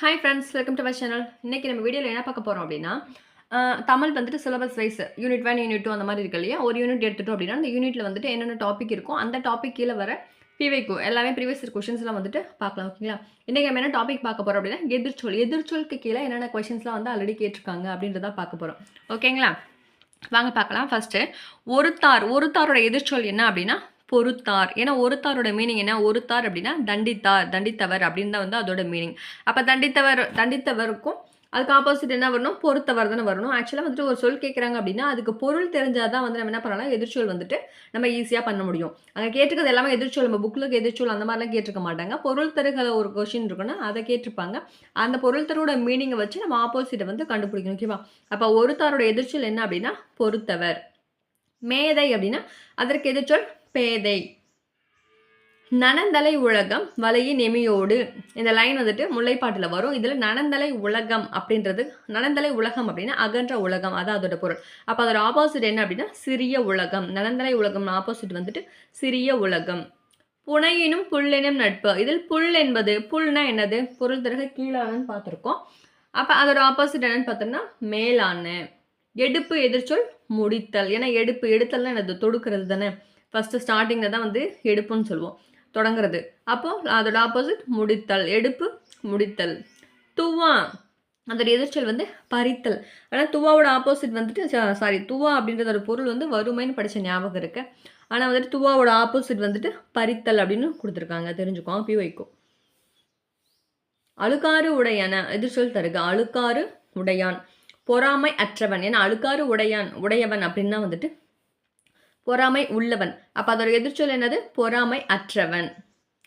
Hi friends, welcome to my channel. இன்றைக்கி நம்ம வீடியோவில் என்ன பார்க்க போகிறோம் அப்படின்னா, தமிழ் வந்துட்டு சிலபஸ் வைஸ் யூனிட் 1, யூனிட் 2 அந்த மாதிரி இருக்கு இல்லையா? ஒரு யூனிட் எடுத்துட்டோம் அப்படின்னா, அந்த யூனிட்டில் வந்துட்டு என்னென்ன டாபிக் இருக்கும், அந்த டாபிக் கீழே வர பிவைக்யூ எல்லாமே ப்ரீவியஸ் இயர் கொஷின்ஸ்லாம் வந்துட்டு பார்க்கலாம். ஓகேங்களா? இன்றைக்கி நம்ம என்ன டாபிக் பார்க்க போகிறோம் அப்படின்னா, எதிர்ச்சொல். எதிர்ச்சொலுக்கு கீழே என்னென்ன கொஷின்ஸ்லாம் வந்து ஆல்ரெடி கேட்டிருக்காங்க அப்படின்றத பார்க்க போகிறோம். ஓகேங்களா? வாங்க பார்க்கலாம். ஃபஸ்ட்டு ஒருத்தாரோட எதிர்ச்சொல் என்ன அப்படின்னா பொறுத்தார். ஏன்னா ஒருத்தாரோட மீனிங் என்ன? ஒருத்தார் அப்படின்னா தண்டித்தார், தண்டித்தவர் அப்படின்னு தான் வந்து அதோட மீனிங். அப்போ தண்டித்தவருக்கும் அதுக்கு ஆப்போசிட் என்ன வரணும்? பொறுத்தவர் தானே வரணும். ஆக்சுவலாக வந்துட்டு ஒரு சொல் கேட்குறாங்க அப்படின்னா அதுக்கு பொருள் தெரிஞ்சால் தான் வந்து நம்ம என்ன பண்ணலாம், எதிர்ச்சொல் வந்துட்டு நம்ம ஈஸியாக பண்ண முடியும். அங்கே கேட்டிருக்கிறது எல்லாமே எதிர்ச்சொல். நம்ம புக்கில் எதிர்ச்சொல் அந்த மாதிரிலாம் கேட்டிருக்க மாட்டாங்க. பொருள் தருகிற ஒரு கொஷின் இருக்குன்னா அதை கேட்டிருப்பாங்க. அந்த பொருள் தரோட மீனிங்கை வச்சு நம்ம ஆப்போசிட்டை வந்து கண்டுபிடிக்கணும். ஓகேவா? அப்போ ஒருத்தாரோட எதிர்ச்சொல் என்ன அப்படின்னா பொறுத்தவர். மேதை அப்படின்னா அதற்கு எதிர்ச்சொல் பேதை. நனந்தலை உலகம் வலையின் நெமியோடு. இந்த லைன் வந்துட்டு முல்லைப்பாட்டில் வரும். இதில் நனந்தலை உலகம் அப்படின்றது, நனந்தலை உலகம் அப்படின்னா அகன்ற உலகம், அதான் அதோட பொருள். அப்போ அதோட ஆப்போசிட் என்ன அப்படின்னா சிறிய உலகம். நனந்தலை உலகம் ஆப்போசிட் வந்துட்டு சிறிய உலகம். புனையினும் புல்லினும் நட்பு. இதில் புல் என்பது, புல்னா என்னது? பொருள் தருக கீழானன்னு பார்த்துருக்கோம். அப்போ அதோட ஆப்போசிட் என்னன்னு பார்த்தோம்னா மேலான. எடுப்பு எதிர்ச்சொல் முடித்தல். ஏன்னா எடுத்தல்னா என்னது? தொடுக்கிறது தானே. ஃபஸ்ட்டு ஸ்டார்டிங்கில் தான் வந்து எடுப்புன்னு சொல்லுவோம், தொடங்குறது. அப்போது அதோட ஆப்போசிட் முடித்தல். எடுப்பு முடித்தல். துவா அதோட எதிர்ச்சொல் வந்து பறித்தல். ஆனால் துவாவோட ஆப்போசிட் வந்துட்டு துவா அப்படின்றதோட பொருள் வந்து வறுமைன்னு படித்த ஞாபகம் இருக்கு. ஆனால் வந்துட்டு துவாவோட ஆப்போசிட் வந்துட்டு பறித்தல் அப்படின்னு கொடுத்துருக்காங்க, தெரிஞ்சுக்கோ. அப்படி வைக்கும். அழுக்காறு உடையான எதிர்ச்சொல் தருக. அழுக்காறு உடையான். பொறாமை அற்றவன். ஏன்னா அழுக்காறு உடையவன் அப்படின்னா வந்துட்டு பொறாமை உள்ளவன். அப்போ அதோட எதிர்ச்சொல் என்னது? பொறாமை அற்றவன்.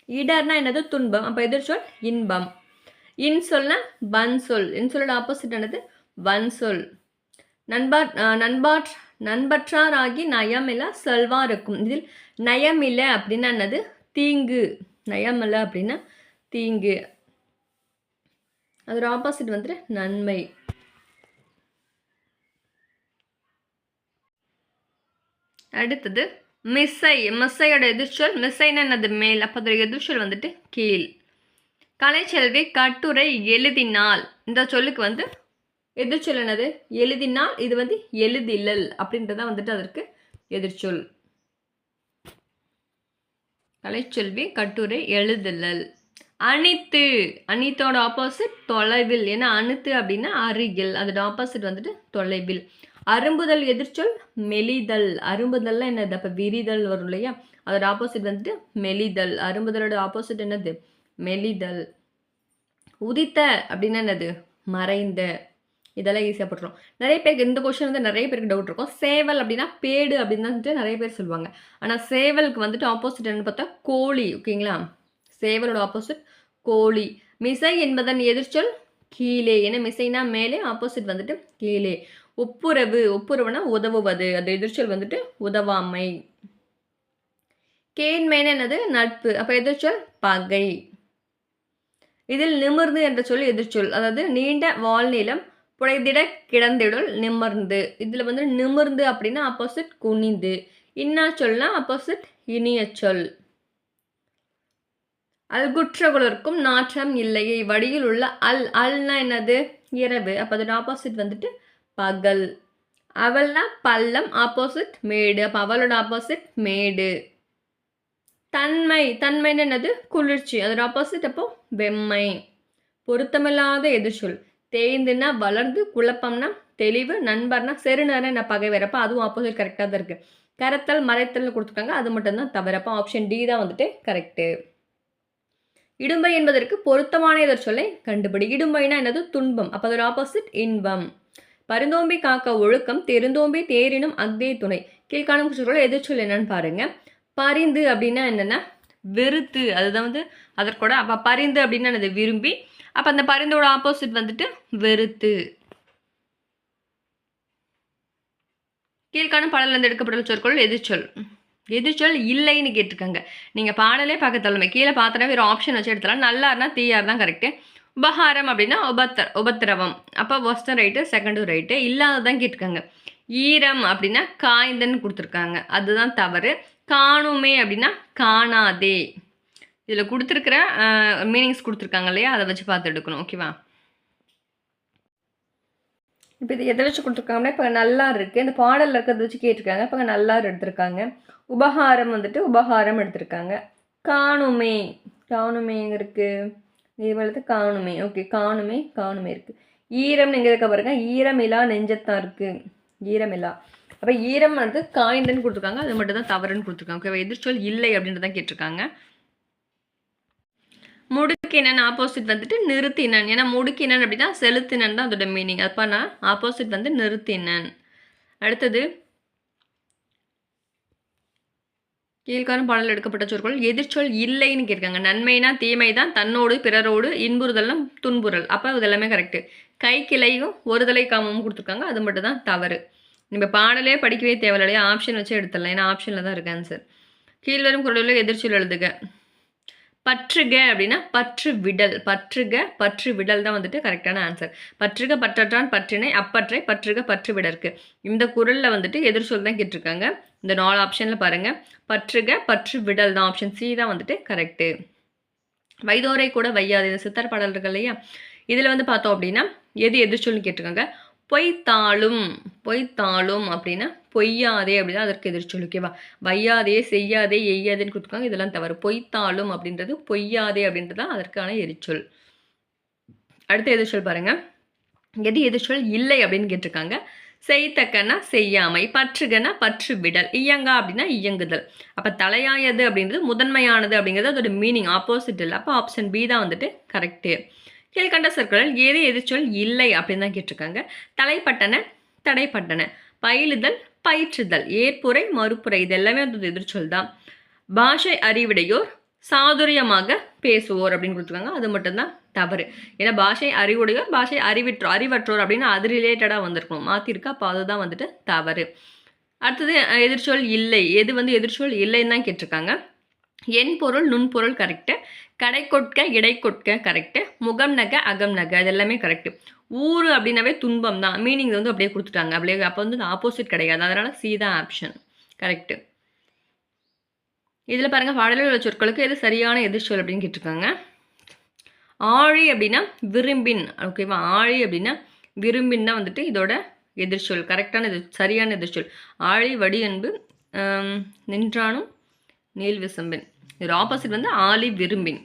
இடர்னா என்னது? துன்பம். அப்போ எதிர்ச்சொல் இன்பம். இன்சொல்னா வன்சொல். இன்சொல்லோட ஆப்போசிட் என்னது? வன்சொல். நண்பற்றாராகி நயமில்ல செல்வாருக்கும். இதில் நயமில்ல அப்படின்னா என்னது? தீங்கு. நயமில்ல அப்படின்னா தீங்கு. அதோட ஆப்போசிட் வந்துட்டு நன்மை. அடுத்தது மிஸ்ஸை. மிஸ்ஸையோட எதிர்ச்சொல், மிஸ்ஸைன்னு என்னது? மேல். அப்போ அதோட எதிர்ச்சொல் வந்துட்டு கீழ். கலைச்செல்வி கட்டுரை எழுதினால். இந்த சொல்லுக்கு வந்து எதிர்ச்சொல் என்னது? எழுதினால். இது வந்து எழுதிலல் அப்படின்றதான் வந்துட்டு அதற்கு எதிர்ச்சொல். கலைச்செல்வி கட்டுரை எழுதுலல். அனித்து. அனித்தோட ஆப்போசிட் தொலைவில். ஏன்னா அனித்து அப்படின்னா அருகில். அதோட ஆப்போசிட் வந்துட்டு தொலைவில். அரும்புதல் எதிர்ச்சொல் மெலிதல். அரும்புதல்லாம் என்னது? அப்போ விரிதல் வரும் இல்லையா? அதோட ஆப்போசிட் வந்துட்டு மெலிதல். அரும்புதலோட ஆப்போசிட் என்னது? மெலிதல். உதித்த அப்படின்னா என்னது? மறைந்த. இதெல்லாம் ஈஸியாக போட்டுரும். நிறைய பேருக்கு இந்த கொஸ்டின் வந்து நிறைய பேருக்கு டவுட் இருக்கும். சேவல் அப்படின்னா பேடு அப்படின்னு வந்துட்டு நிறைய பேர் சொல்லுவாங்க. ஆனால் சேவலுக்கு வந்துட்டு ஆப்போசிட் என்னன்னு பார்த்தா கோழி. ஓகேங்களா? சேவலோட ஆப்போசிட் கோழி. மிசை என்பதன் எதிர்ச்சொல் கீழே. ஏன்னா மிசைனா மேலே, ஆப்போசிட் வந்துட்டு கீழே. ஒப்புரவு. ஒப்புரவுனா உதவுவது. அது எதிர்ச்சொல் வந்துட்டு உதவாமை. கேண்மைன்னு என்னது? நட்பு. அப்போ எதிர்ச்சொல் பகை. இதில் நிமிர்ந்து என்ற சொல் எதிர்ச்சொல். அதாவது நீண்ட வாழ்நிலம் புடைதிட கிடந்திடல் நிமிர்ந்து. இதில் வந்து நிமிர்ந்து அப்படின்னா ஆப்போசிட் குனிந்து. இன்னா சொல்னா ஆப்போசிட் இனிய சொல். அல்குற்றகுலர்க்கும் நாற்றம் இல்லையே. வடியில் உள்ள அல்னா என்னது? இரவு. அப்போ அதோட ஆப்போசிட் வந்துட்டு பகல். அவள்னா பள்ளம், ஆப்போசிட் மேடு. அப்போ அவளோட ஆப்போசிட் மேடு. தன்மைன்னு என்னது? குளிர்ச்சி. அதோட ஆப்போசிட் அப்போ வெம்மை. பொருத்தமில்லாத எதிர்ச்சொல். தேய்ந்துன்னா வளர்ந்து, குழப்பம்னா தெளிவு, நண்பர்னா செருநர்னா என்ன? பகைவர். அப்போ அதுவும் ஆப்போசிட் கரெக்டாக தான் இருக்குது. கரத்தல் மறைத்தல்னு கொடுத்துருக்காங்க, அது மட்டும்தான் தவறு. அப்போ ஆப்ஷன் டி தான் வந்துட்டு கரெக்டு. இடும்பை என்பதற்கு பொருத்தமான எதிர்ச்சொல்லை கண்டுபிடி. இடும்பைனா என்னது? துன்பம். அப்போ அதோட ஆப்போசிட் இன்பம். பருந்தோம்பி காக்க ஒழுக்கம், தெருந்தோம்பி தேரினும் அக்தே துணை. கீழ்காணும் குற்றங்கள் எதிர்ச்சொல் என்னன்னு பாருங்க. பரிந்து அப்படின்னா என்னென்னா வெறுத்து. அதுதான் வந்து அதற்கூட. அப்போ பரிந்து அப்படின்னா என்னது? விரும்பி. அப்போ அந்த பரிந்தோட ஆப்போசிட் வந்துட்டு வெறுத்து. கீழ்காணும் பாடலிருந்து எடுக்கப்பட்டுள்ள சொற்கள் எதிர்ச்சொல். எதிர்ச்சொல் இல்லைன்னு கேட்டிருக்காங்க. நீங்கள் பாடலே பார்க்க தள்ளுமே. கீழே பார்த்தனா வேறு ஆப்ஷன் வச்சு எடுத்துலாம். நல்லாருனா தீயார் தான் கரெக்டு. உபகாரம் அப்படின்னா உபத்திரவம். அப்போ ஃபர்ஸ்ட்டும் ரைட்டு, செகண்டும் ரைட்டு. இல்லாததான் கேட்டிருக்காங்க. ஈரம் அப்படின்னா காய்ந்தன்னு கொடுத்துருக்காங்க, அதுதான் தவறு. காணுமே அப்படின்னா காணாதே. இதில் கொடுத்துருக்கிற மீனிங்ஸ் கொடுத்துருக்காங்க இல்லையா, அதை வச்சு பார்த்து எடுக்கணும். ஓகேவா? இப்போ இது எதை வச்சு கொடுத்துருக்காங்கன்னா, இப்போ நல்லா இருக்குது, இந்த பாடலில் இருக்கிறத வச்சு கேட்டிருக்காங்க. இப்போ நல்லா எடுத்திருக்காங்க. உபகாரம் வந்துட்டு உபகாரம் எடுத்திருக்காங்க. காணுமே, காணுமே எங்கே இருக்குது? இது காணுமே. ஓகே, காணுமே, காணுமே இருக்குது. ஈரம் எங்கே இருக்க பாருங்க, ஈரமிலா நெஞ்சத்தான் இருக்குது. ஈரமிலா. அப்போ ஈரம் வந்து காய்ந்தன்னு கொடுத்துருக்காங்க, அது மட்டும் தான் தவறுன்னு கொடுத்துருக்காங்க. ஓகேவா? எதிர்ச்சொல் இல்லை அப்படின்றதான் கேட்டிருக்காங்க. முடுக்கினன் ஆப்போசிட் வந்துட்டு நிறுத்தினன். ஏன்னா முடுக்கினன் அப்படின்னா செலுத்தினன் தான் அதோட மீனிங். அப்போ நான் ஆப்போசிட் வந்து நிறுத்தினன். அடுத்தது கீழ்காணும் பாடல் எடுக்கப்பட்ட சொற்கள் எதிர்ச்சொல் இல்லைன்னு கேட்காங்க. நன்மைனா தீமை தான், தன்னோடு பிறரோடு இன்புறுதலும் துன்புறல். அப்போ இதெல்லாமே கரெக்டு. கை கிளையும் ஒருதலை காமமும் கொடுத்துருக்காங்க, அது மட்டும் தான் தவறு. நம்ம பாடலே படிக்கவே தேவையில்லையா, ஆப்ஷன் வச்சு எடுத்துடலாம். ஏன்னா ஆப்ஷனில் தான் இருக்குது ஆன்சர். கீழ்வரும் குரலில் எதிர்ச்சொல் எழுதுக. பற்றுக அப்படின்னா பற்று விடல். பற்றுக பற்று விடல் தான் வந்துட்டு கரெக்டான ஆன்சர். பற்றுக பற்றற்றான் பற்றினை அப்பற்றை பற்றுக பற்று விடற்கு. இந்த குரலில் வந்துட்டு எதிர்ச்சொல் தான் கேட்டிருக்காங்க. இந்த 4 ஆப்ஷனில் பாருங்கள். பற்றுக பற்று விடல் தான், ஆப்ஷன் சி தான் வந்துட்டு கரெக்டு. வைதோரை கூட வையாது, இந்த சித்தர் பாடல் இருக்கு இல்லையா, இதில் வந்து பார்த்தோம் அப்படின்னா எது எதிர்ச்சொல்னு கேட்டிருக்காங்க. பொய்த்தாளும். பொய்த்தாளும் அப்படின்னா பொய்யாதே அப்படின்னா அதற்கு எதிர்ச்சொல். ஓகேவா? வையாதே செய்யாதே எய்யாதேன்னு கொடுத்துருக்காங்க, இதெல்லாம் தவறு. பொய்த்தாளும் அப்படின்றது பொய்யாதே அப்படின்றது தான் அதற்கான எதிர்ச்சொல். அடுத்த எதிர்ச்சொல் பாருங்க. எது எதிர்ச்சொல் இல்லை அப்படின்னு கேட்டிருக்காங்க. செய்தக்கன்னா செய்யாமை, பற்றுகன்னா பற்று விடல், இயங்கா அப்படின்னா இயங்குதல். அப்போ தலையாயது அப்படின்றது முதன்மையானது அப்படிங்கிறது அதோட மீனிங் ஆப்போசிட் இல்லை. அப்போ ஆப்ஷன் பி தான் வந்துட்டு கரெக்டு. கீழ்கண்ட சொற்களில் ஏது எதிர்ச்சொல் இல்லை அப்படின்னு தான் கேட்டிருக்காங்க. தலைப்பட்டன தடைப்பட்டன, பயிலுதல் பயிற்றுதல், ஏற்புரை மறுப்புரை, இது எல்லாமே வந்து எதிர்ச்சொல் தான். பாஷை அறிவுடையோர் சாதுரியமாக பேசுவோர் அப்படின்னு கொடுத்துருக்காங்க, அது மட்டும்தான் தவறு. ஏன்னா பாஷை அறிவுடையோர் பாஷை அறிவற்றோர் அப்படின்னு அது ரிலேட்டடாக வந்திருக்கணும், மாற்றிருக்கா. அப்போ அதுதான் வந்துட்டு தவறு. அடுத்தது எதிர்ச்சொல் இல்லை. எது வந்து எதிர்ச்சொல் இல்லைன்னு தான் கேட்டிருக்காங்க. என் பொருள் நுண்பொருள் கரெக்டு. கடை கொட்க இடை கொட்க கரெக்டு. முகம் நகை அகம் நகை, அது எல்லாமே கரெக்டு. ஊர் அப்படின்னாவே துன்பம் தான், மீனிங் வந்து அப்படியே கொடுத்துட்டாங்க. அப்படியே அப்போ வந்து ஆப்போசிட் கிடையாது, அதனால் சி தான் ஆப்ஷன் கரெக்டு. இதில் பாருங்கள், பாடலில் உள்ள சொற்களுக்கு எது சரியான எதிர்ச்சொல் அப்படின்னு கேட்டிருக்காங்க. ஆழி அப்படின்னா விரும்பின். ஓகேவா? ஆழி அப்படின்னா விரும்பின் தான் வந்துட்டு இதோட எதிர்ச்சொல், கரெக்டான சரியான எதிர்ச்சொல். ஆழி வடி அன்பு நின்றானும் நீல் விசம்பின். இதோட ஆப்போசிட் வந்து ஆழி விரும்பின்.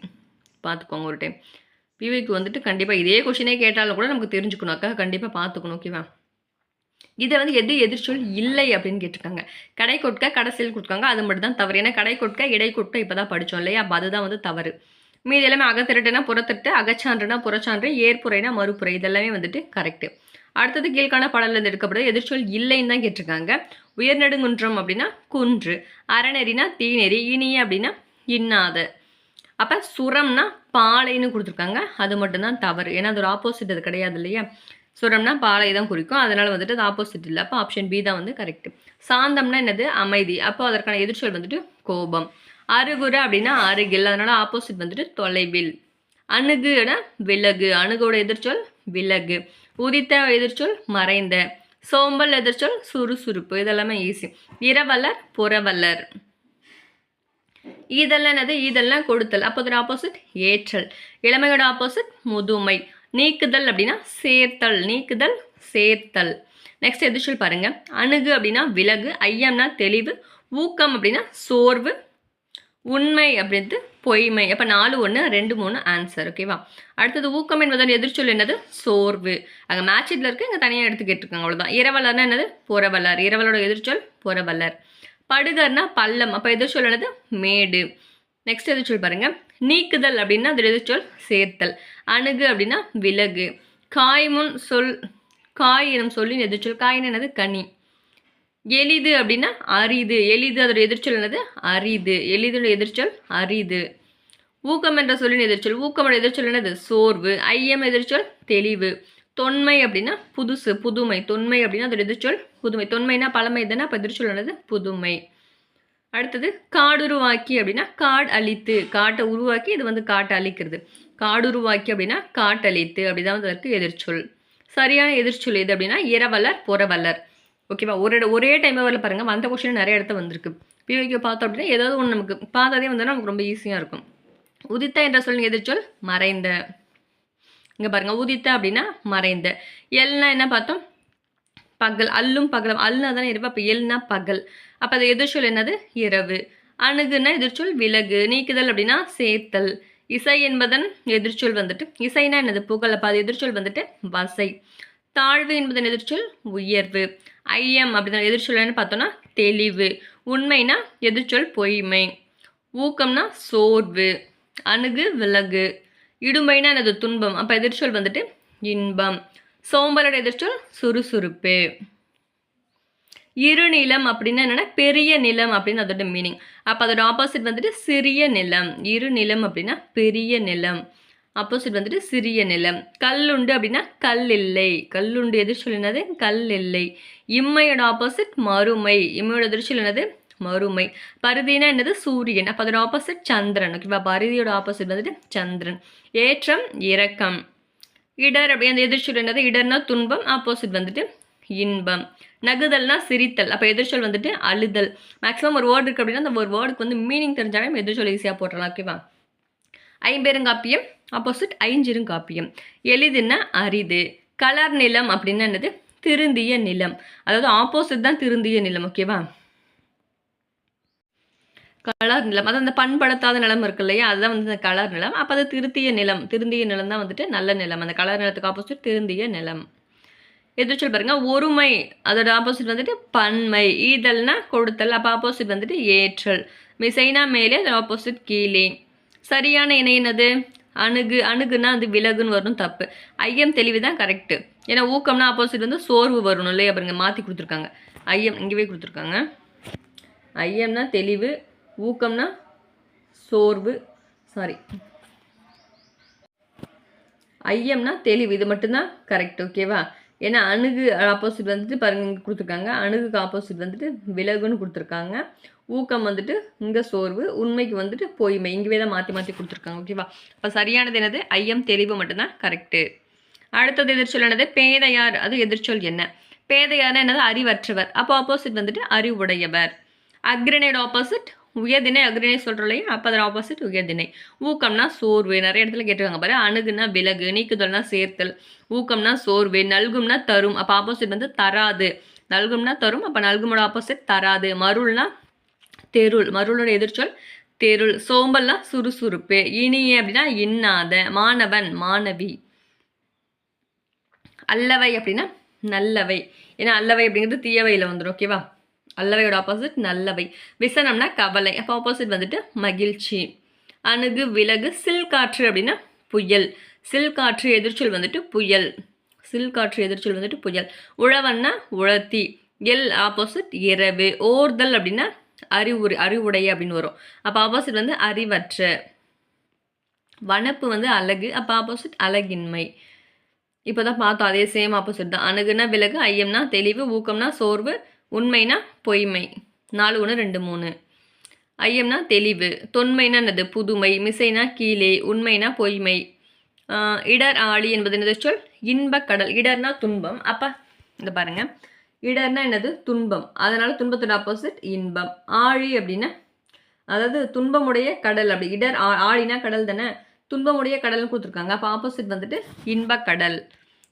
பார்த்துக்கோங்க ஒரு டைம். பிவிக்கு வந்துட்டு கண்டிப்பாக இதே கொஷினே கேட்டாலும் கூட நமக்கு தெரிஞ்சுக்கணும் அக்கா, கண்டிப்பாக பார்த்துக்கணும். ஓகேவா? இதை வந்து எது எதிர்ச்சொல் இல்லை அப்படின்னு கேட்டிருக்காங்க. கடை கொட்க கடைசியில் கொடுத்துருக்காங்க, அது மட்டும் தான் தவறு. ஏன்னா கடை கொட்க இடை கொட்க இப்போ தான் படித்தோம் இல்லையா, அப்போ அதுதான் வந்து தவறு. மீது எல்லாமே அகத்திரட்டுனா புறத்திட்டு, அகச்சான்றுனா புறச்சான்று, ஏற்புரைனா மறுப்புரை, இதெல்லாமே வந்துட்டு கரெக்டு. அடுத்தது கீழ்காண பாடலில் எடுக்கப்படுது எதிர்ச்சொல் இல்லைன்னு தான் கேட்டிருக்காங்க. உயர்நெடுங்குன்றம் அப்படின்னா குன்று, அறநெறினா தீநெறி, இனிய அப்படின்னா இன்னாத. அப்போ சுரம்னா பாலைன்னு கொடுத்துருக்காங்க, அது மட்டும்தான் தவறு. ஏன்னா அது ஒரு ஆப்போசிட் அது கிடையாது இல்லையா. சுரம்னா பாலை தான் குறிக்கும், அதனால் வந்துட்டு அது ஆப்போசிட் இல்லை. அப்போ ஆப்ஷன் பி தான் வந்து கரெக்டு. சாந்தம்னா என்னது? அமைதி. அப்போ அதற்கான எதிர்ச்சொல் வந்துட்டு கோபம். அருகுற அப்படின்னா அருகில், அதனால் ஆப்போசிட் வந்துட்டு தொலைவில். அணுகுனா விலகு, அணுகோட எதிர்ச்சொல் விலகு. உதித்த எதிர்ச்சொல் மறைந்த. சோம்பல் எதிர்ச்சொல் சுறுசுறுப்பு, இதெல்லாமே ஈஸி. இரவலர் புறவலர். இதெல்லாம் என்னது? இதெல்லாம் கொடுத்தல், அப்போ அதோட ஆப்போசிட் ஏற்றல். இளமையோட ஆப்போசிட் முதுமை. நீக்குதல் அப்படின்னா சேர்த்தல், நீக்குதல் சேர்த்தல். நெக்ஸ்ட் எதிர்ச்சொல் பாருங்க. அணுகு அப்படின்னா விலகு, ஐயம்னா தெளிவு, ஊக்கம் அப்படின்னா சோர்வு, உண்மை அப்படின்றது பொய்மை. அப்போ 4 1 2 3 ஆன்சர். ஓகேவா? அடுத்தது ஊக்கம் என்பதன் எதிர்ச்சொல் என்னது? சோர்வு. அங்கே மேட்சில் இருக்குது, இங்கே தனியாக எடுத்து கேட்டிருக்காங்க, அவ்வளோதான். இரவலர்னா என்னது? புறவலர். இரவலோட எதிர்ச்சொல் புறவலர். படுகர்னா பள்ளம், அப்போ எதிர்ச்சொல் என்னது? மேடு. நெக்ஸ்ட் எதிர்ச்சொல் பாருங்கள். நீக்குதல் அப்படின்னா அதோட எதிர்ச்சொல் சேர்த்தல். அணுகு அப்படின்னா விலகு. காய்முன் சொல், காய் எனும் சொல்லின் எதிர்ச்சொல் காயின் என்னது? கனி. எளிது அப்படின்னா அரிது, எளிது அதோட எதிர்ச்சொல் என்னது? அரிது. எளிதோட எதிர்ச்சொல் அரிது. ஊக்கம் என்ற சொல்லின் எதிர்ச்சொல், ஊக்கமோட எதிர்ச்சொல் என்னது? சோர்வு. ஐயம் எதிர்ச்சொல் தெளிவு. தொன்மை அப்படின்னா புதுசு, புதுமை. தொன்மை அப்படின்னா அதோட எதிர்ச்சொல் புதுமை. தொன்மைனா பழமை தானே, அப்போ எதிர்ச்சொல் என்னது? புதுமை. அடுத்தது காடுருவாக்கி அப்படின்னா காடு அழித்து, காட்டை உருவாக்கி இது வந்து காட்டை அழிக்கிறது. காடுருவாக்கி அப்படின்னா காட்டழித்து, அப்படிதான் அதற்கு எதிர்ச்சொல். சரியான எதிர்ச்சொல் எது அப்படின்னா இரவலர் புறவலர். ஓகேவா? ஒரே டைம் வரல பாருங்கள், வந்த கொஸ்டின் நிறைய இடத்த வந்திருக்கு. பிவிக்கு பார்த்தோம் அப்படின்னா ஏதாவது ஒன்று நமக்கு பார்த்ததே வந்தோன்னா நமக்கு ரொம்ப ஈஸியாக இருக்கும். உதித்த என்ற சொல்லின் எதிர்ச்சொல் மறைந்த. இங்கே பாருங்க, உதித்த அப்படின்னா மறைந்த. எல்னா என்ன பார்த்தோம்? பகல். அல்லும் பகலும். அல்னா தானே இரவு, அப்போ எல்னா பகல். அப்போ அது எதிர்ச்சொல் என்னது? இரவு. அணுகுன்னா எதிர்ச்சொல் விலகு. நீக்குதல் அப்படின்னா சேர்த்தல். இசை என்பதன் எதிர்ச்சொல் வந்துட்டு இசைனா என்னது? புகழ். அப்போ அது எதிர்ச்சொல் வந்துட்டு வசை. தாழ்வு என்பதன் எதிர்ச்சொல் உயர்வு. ஐயம் அப்படிதான் எதிர்ச்சொல் என்ன பார்த்தோம்னா தெளிவு. உண்மைனா எதிர்ச்சொல் பொய்மை. ஊக்கம்னா சோர்வு. அணுகு விலகு. இடும்பைனா என்னது? துன்பம். அப்போ எதிர்ச்சொல் வந்துட்டு இன்பம். சோம்பலோட எதிர்ச்சொல் சுறுசுறுப்பு. இருநிலம் அப்படின்னா என்னன்னா பெரிய நிலம் அப்படின்னு அதோட மீனிங். அப்போ அதோட ஆப்போசிட் வந்துட்டு சிறிய நிலம். இருநிலம் அப்படின்னா பெரிய நிலம். ஆப்போசிட் வந்துட்டு சிறிய நிலம். கல்லுண்டு அப்படின்னா கல் இல்லை. கல்லுண்டு எதிர்ச்சொல் என்னது? கல் இல்லை. இம்மையோட ஆப்போசிட் மறுமை. இம்மையோட எதிர்ச்சொல் என்னது? மறுமை. பருதினா என்னது? சூரியன். அப்போ அதோட ஆப்போசிட் சந்திரன். ஓகேவா? பருதியோட ஆப்போசிட் வந்துட்டு சந்திரன். ஏற்றம் இரக்கம். இடர் அப்படி அந்த எதிர்ச்சொல் என்னது? இடர்னா துன்பம். ஆப்போசிட் வந்துட்டு இன்பம். நகுதல்னா சிரித்தல். அப்போ எதிர்ச்சொல் வந்துட்டு அழுதல். மேக்ஸிமம் ஒரு வேர்டு இருக்குது அப்படின்னா அந்த ஒரு வேர்டுக்கு வந்து மீனிங் தெரிஞ்சாலும் எதிர்ச்சொல் ஈஸியாக போட்டுடலாம். ஓகேவா? ஐம்பெருங்காப்பியம் ஆப்போசிட் ஐஞ்சிருங்காப்பியம். எளிதுன்னா அரிது. கலர் நிலம் அப்படின்னா என்னது? திருந்திய நிலம். அதாவது ஆப்போசிட் தான் திருந்திய நிலம். ஓகேவா? கலர் நிலம், அதாவது அந்த பண்படுத்தாத நிலம் இருக்கு இல்லையா, அதுதான் வந்து இந்த கலர் நிலம். அப்போ அது திருந்திய நிலம். திருந்திய நிலம் தான் வந்துட்டு நல்ல நிலம். அந்த கலர் நிலத்துக்கு ஆப்போசிட் திருந்திய நிலம். எதிர்ச்சொல் பாருங்க, ஒருமை அதோட ஆப்போசிட் வந்துட்டு பன்மை. ஈதல்னா கொடுத்தல். அப்போ ஆப்போசிட் வந்துட்டு ஏற்றல். மிசைனா மேலே, அதோட ஆப்போசிட் கீழே. சரியான இணை என்னது? அணுகு. அணுகுனா அது விலகுன்னு வரணும், தப்பு. ஐயம் தெளிவு தான் கரெக்டு. ஏன்னா ஊக்கம்னா ஆப்போசிட் வந்து சோர்வு வரணும் இல்லையா? பாருங்க மாற்றி கொடுத்துருக்காங்க. ஐயம் இங்கேவே கொடுத்துருக்காங்க. ஐயம்னா தெளிவு, ஊக்கம்னா சோர்வு. சாரி, ஐயம்னா தெளிவு. இது மட்டும்தான் கரெக்ட். ஓகேவா? ஏன்னா அணுகு ஆப்போசிட் வந்துட்டு பாருங்க இங்கே கொடுத்துருக்காங்க. அணுகுக்கு ஆப்போசிட் வந்துட்டு விலகுன்னு கொடுத்துருக்காங்க. ஊக்கம் வந்துட்டு இங்கே சோர்வு. உண்மைக்கு வந்துட்டு பொய்மை. இங்கேவே தான் மாற்றி மாற்றி கொடுத்துருக்காங்க. ஓகேவா? இப்போ சரியானது என்னது? ஐயம் தெளிவு மட்டும்தான் கரெக்டு. அடுத்தது எதிர்ச்சொல் என்னது? பேதையார். அது எதிர்ச்சொல் என்ன? பேதையார்னா என்னது? அறிவற்றவர். அப்போ ஆப்போசிட் வந்துட்டு அறிவுடையவர். அக்ரிணையோட ஆப்போசிட் உயர்திணை. அக்ரிணை சொல்கிறோம் இல்லையா? அப்போ அதோட ஆப்போசிட் உயர்திணை. ஊக்கம்னா சோர்வு. நிறைய இடத்துல கேட்டுருக்காங்க பாரு. அணுகுனா விலகு. நீக்குதல்னா சேர்த்தல். ஊக்கம்னா சோர்வு. நல்கும்னா தரும். அப்போ ஆப்போசிட் வந்து தராது. நல்கும்னா தரும். அப்போ நல்குமோட ஆப்போசிட் தராது. மருள்னா தெருள். மருளோட எதிர்ச்சொல் தெருள். சோம்பல்னா சுறுசுறுப்பு. இனிய அப்படின்னா இன்னாத. மாணவன் மாணவி. அல்லவை அப்படின்னா நல்லவை. ஏன்னா அல்லவை அப்படிங்கிறது தீயவையில் வந்துடும். ஓகேவா? அல்லவையோட ஆப்போசிட் நல்லவை. விசனம்னா கவலை. அப்போ ஆப்போசிட் வந்துட்டு மகிழ்ச்சி. அணுகு விலகு. சில் காற்று அப்படின்னா புயல். சில் காற்று எதிர்ச்சொல் வந்துட்டு புயல். சில் காற்று எதிர்ச்சொல் வந்துட்டு புயல். உழவன்னா உழத்தி. எல் ஆப்போசிட் இரவு. ஓர்தல் அப்படின்னா அறிவுடைய அப்படின்னு வரும். அப்போ ஆப்போசிட் வந்து அறிவற்ற. வனப்பு வந்து அழகு. அப்போ ஆப்போசிட் அழகின்மை. இப்போ தான் பார்த்தோம், அதே சேம் ஆப்போசிட் தான். அணுகுனா விலகு. ஐயம்னா தெளிவு. ஊக்கம்னா சோர்வு. உண்மைனா பொய்மை. 4 1 2 3. ஐயம்னா தெளிவு. தொன்மைனா என்னது? புதுமை. மிசைனா கீழே. உண்மைனா பொய்மை. இடர் ஆழி என்பது என்னது சொல்? இன்பக்கடல். இடர்னா துன்பம். அப்போ இந்த பாருங்க, இடர்னா என்னது? துன்பம். அதனால துன்பத்தோட ஆப்போசிட் இன்பம். ஆழி அப்படின்னா அதாவது துன்பமுடைய கடல். அப்படி இடர் ஆழினா கடல் தானே. துன்பமுடைய கடல்னு கொடுத்துருக்காங்க. அப்போ ஆப்போசிட் வந்துட்டு இன்பக்கடல்.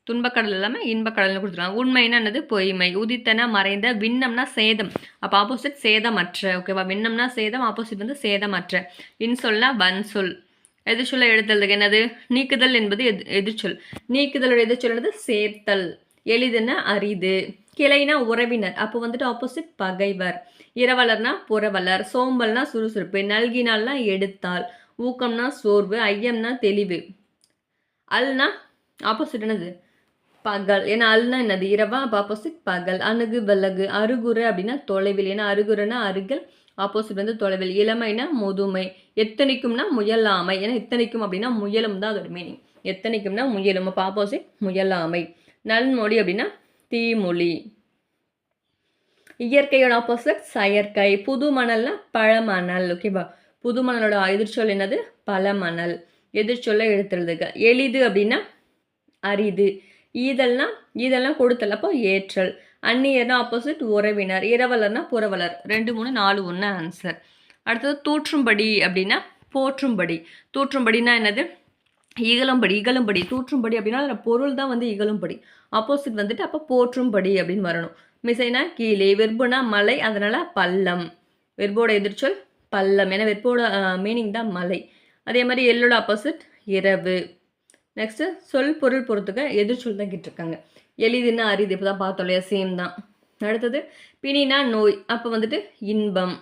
துன்பக்கடல் இல்லாமல் இன்பக்கடல்னு கொடுத்துருக்காங்க. உண்மைனா என்னது? பொய்மை. உதித்தனா மறைந்த. விண்ணம்னா சேதம். அப்போ ஆப்போசிட் சேதமற்ற. ஓகேவா? விண்ணம்னா சேதம். ஆப்போசிட் வந்து சேதமற்ற. இன்சொல்னா வன்சொல். எதிர்ச்சொல்லை எழுதுறதுக்கு என்னது? நீக்குதல் என்பது எதிர்ச்சொல். நீக்குதலோட எதிர்ச்சொல் என்னது? சேர்த்தல். எளிதுன்னா அரிது. கிளைனா உறவினர். அப்போ வந்துட்டு ஆப்போசிட் பகைவர். இரவலர்னா புறவலர். சோம்பல்னா சுறுசுறுப்பு. நல்கினால்னா எடுத்தால். ஊக்கம்னா சோர்வு. ஐயம்னா தெளிவு. அல்னா ஆப்போசிட் என்னது? பகல். ஏன்னா அல்னா என்னது? இரவா. அப்போ ஆப்போசிட் பகல். அணுகு விலகு. அருகுற அப்படின்னா தொலைவில். ஏன்னா அருகுறனா அருகல். ஆப்போசிட் வந்து தொலைவில். இளமைனா முதுமை. எத்தனைக்கும்னா முயலாமை. ஏன்னா எத்தனைக்கும் அப்படின்னா முயலும் தான் அதோட மீனிங். எத்தனைக்கும்னா முயலும். அப்போ ஆப்போசிட் முயலாமை. நல்மொழி அப்படின்னா தீமொழி. இயற்கையோட ஆப்போசிட் செயற்கை. புது மணல்னா பழமணல். ஓகேவா? புது மணலோட எதிர்ச்சொல் என்னது? பழமணல். எதிர்ச்சொல்ல எடுத்துறதுக்கு. எளிது அப்படின்னா அரிது. ஈதல்னா கொடுத்தல். அப்போ ஏற்றல். அந்நியர்னா ஆப்போசிட் உறவினர். இரவலர்னா புறவலர். 2 3 4 1 ஆன்சர். அடுத்தது தூற்றும்படி அப்படின்னா போற்றும்படி. தூற்றும்படினா என்னது? இகழும்படி. இகழும்படி. தூற்றும்படி அப்படின்னா அதில் பொருள் தான் வந்து இகழும்படி. ஆப்போசிட் வந்துட்டு அப்போ போற்றும்படி அப்படின்னு வரணும். மிசைனா கீழே. வெர்புனா மலை, அதனால பள்ளம். வெர்போட எதிர்ச்சொல் பள்ளம். ஏன்னா வெர்போட மீனிங் தான் மலை. அதே மாதிரி எல்லோட ஆப்போசிட் இரவு. நெக்ஸ்ட்டு சொல் பொருள் பொறுத்துக்க எதிர்ச்சொல் தான் கேட்டிருக்காங்க. எளிதுன்னா அரிது, இப்போ தான் பார்த்தோம் இல்லையா, சேம் தான். அடுத்தது பிணினா நோய், அப்போ வந்துட்டு இன்பம்.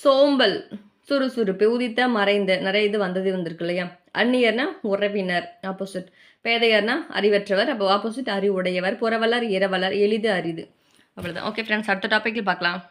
சோம்பல் சுறுசுறுப்பு. உதித்த மறைந்த, நிறைய இது வந்தது வந்திருக்கு இல்லையா. அந்நியர்னா உறவினர், ஆப்போசிட். பேதையர்னா அறிவற்றவர், அப்போ ஆப்போசிட் அறிவுடையவர். புறவலர் இரவலர், எளிது அரிது. அவ்வளோதான். ஓகே ஃப்ரெண்ட்ஸ், அடுத்த டாப்பிக்கில் பார்க்கலாம்.